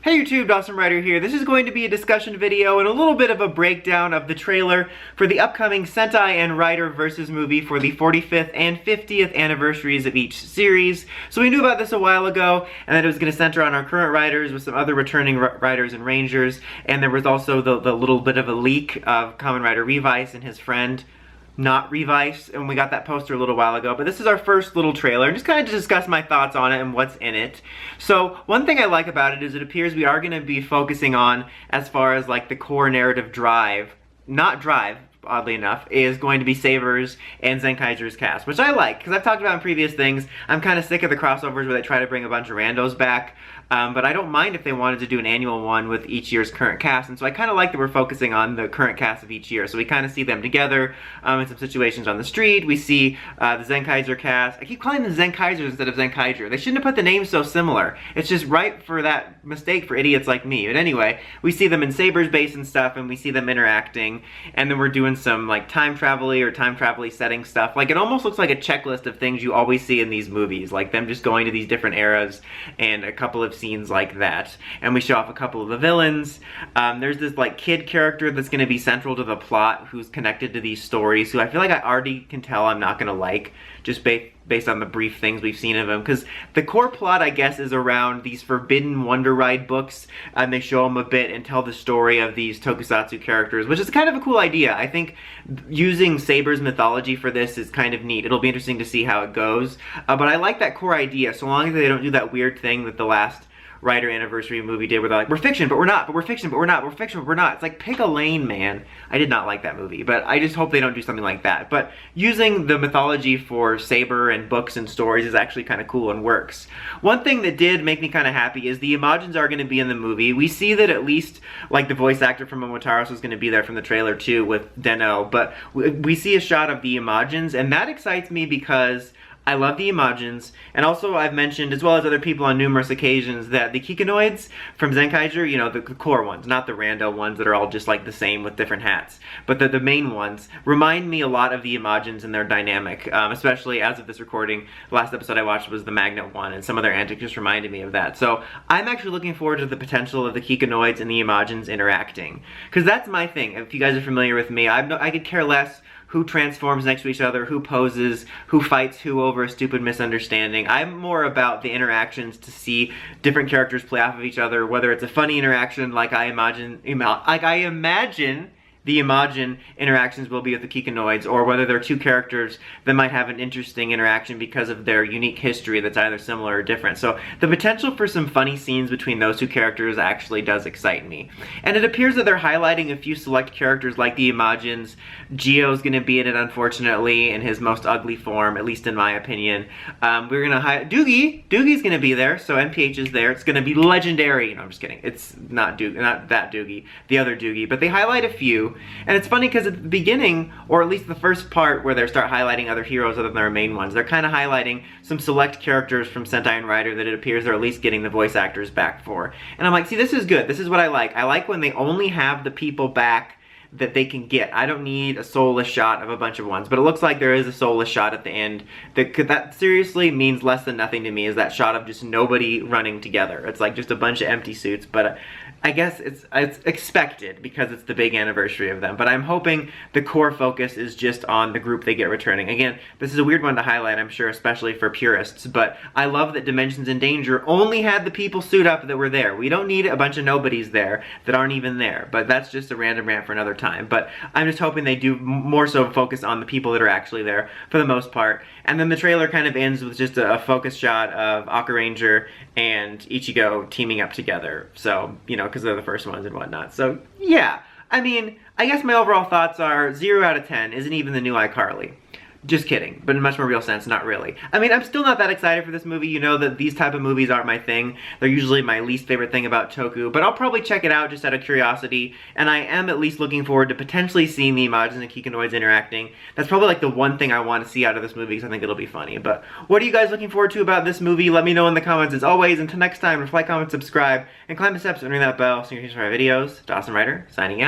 Hey YouTube, Dawson Ryder here. This is going to be a discussion video and a little bit of a breakdown of the trailer for the upcoming Sentai and Rider Versus movie for the 45th and 50th anniversaries of each series. So we knew about this a while ago, and that it was going to center on our current riders with some other returning riders and rangers, and there was also the little bit of a leak of Kamen Rider Revice and his friend, not Revice, and we got that poster a little while ago, but this is our first little trailer, and just kind of to discuss my thoughts on it and what's in it. So, one thing I like about it is it appears we are going to be focusing on, as far as like the core narrative drive, oddly enough, is going to be Saber's and Zenkaiger's cast, which I like, because I've talked about in previous things. I'm kind of sick of the crossovers where they try to bring a bunch of randos back, but I don't mind if they wanted to do an annual one with each year's current cast, and so I kind of like that we're focusing on the current cast of each year, so we kind of see them together in some situations on the street. We see the Zenkaiger cast. I keep calling them Zenkaigers instead of Zenkaiger. They shouldn't have put the names so similar. It's just right for that mistake for idiots like me. But anyway, we see them in Saber's base and stuff, and we see them interacting, and then we're doing some like time travel-y or time travel-y setting stuff. Like, it almost looks like a checklist of things you always see in these movies, like them just going to these different eras and a couple of scenes like that. And we show off a couple of the villains. There's this like kid character that's going to be central to the plot who's connected to these stories, who I feel like I already can tell I'm not going to like, just based on the brief things we've seen of him, because the core plot, I guess, is around these Forbidden Wonder Ride books, and they show them a bit and tell the story of these tokusatsu characters, which is kind of a cool idea. I think using Saber's mythology for this is kind of neat. It'll be interesting to see how it goes, but I like that core idea, so long as they don't do that weird thing that the last Rider anniversary movie did, where they're like, we're fiction, but we're not, but we're fiction, but we're not, we're fiction, but we're not. It's like, pick a lane, man. I did not like that movie, but I just hope they don't do something like that. But using the mythology for Saber and books and stories is actually kind of cool and works. One thing that did make me kind of happy is the Imagins are going to be in the movie. We see that at least, like, the voice actor from Momotaros was going to be there from the trailer too with Deno, but we see a shot of the Imagins, and that excites me because I love the Imagins, and also I've mentioned, as well as other people on numerous occasions, that the Kikanoids from Zenkaiger, you know, the core ones, not the rando ones that are all just like the same with different hats, but the main ones, remind me a lot of the Imagins and their dynamic, especially as of this recording. The last episode I watched was the Magnet one, and some of their antics just reminded me of that. So I'm actually looking forward to the potential of the Kikanoids and the Imagins interacting, because that's my thing. If you guys are familiar with me, I could care less who transforms next to each other, who poses, who fights who over a stupid misunderstanding. I'm more about the interactions to see different characters play off of each other, whether it's a funny interaction like I imagine the Imagin interactions will be with the Kikanoids, or whether they're two characters that might have an interesting interaction because of their unique history that's either similar or different. So the potential for some funny scenes between those two characters actually does excite me. And it appears that they're highlighting a few select characters like the Imagins. Gio's gonna be in it, unfortunately, in his most ugly form, at least in my opinion. We're gonna Doogie's gonna be there, so NPH is there. It's gonna be legendary. No, I'm just kidding. It's not that Doogie, the other Doogie. But they highlight a few. And it's funny because at the beginning, or at least the first part where they start highlighting other heroes other than their main ones, they're kind of highlighting some select characters from Sentai and Rider that it appears they're at least getting the voice actors back for. And I'm like, see, this is good. This is what I like. I like when they only have the people back that they can get. I don't need a soulless shot of a bunch of ones, but it looks like there is a soulless shot at the end. That seriously means less than nothing to me, is that shot of just nobody running together. It's like just a bunch of empty suits, but I guess it's expected because it's the big anniversary of them. But I'm hoping the core focus is just on the group they get returning. Again, this is a weird one to highlight, I'm sure, especially for purists, but I love that Dimensions in Danger only had the people suit up that were there. We don't need a bunch of nobodies there that aren't even there, but that's just a random rant for another time. But I'm just hoping they do more so focus on the people that are actually there for the most part. And then the trailer kind of ends with just a focus shot of Aka Ranger and Ichigo teaming up together. So, you know, because they're the first ones and whatnot. So, yeah. I mean, I guess my overall thoughts are 0 out of 10 isn't even the new iCarly. Just kidding, but in a much more real sense, not really. I mean, I'm still not that excited for this movie. You know that these type of movies aren't my thing. They're usually my least favorite thing about Toku, but I'll probably check it out just out of curiosity, and I am at least looking forward to potentially seeing the Imagins and Kikanoids interacting. That's probably like the one thing I want to see out of this movie, because I think it'll be funny. But what are you guys looking forward to about this movie? Let me know in the comments as always. Until next time, like, comment, subscribe, and climb the steps and ring that bell so you can see my videos. Dawson Ryder, signing out.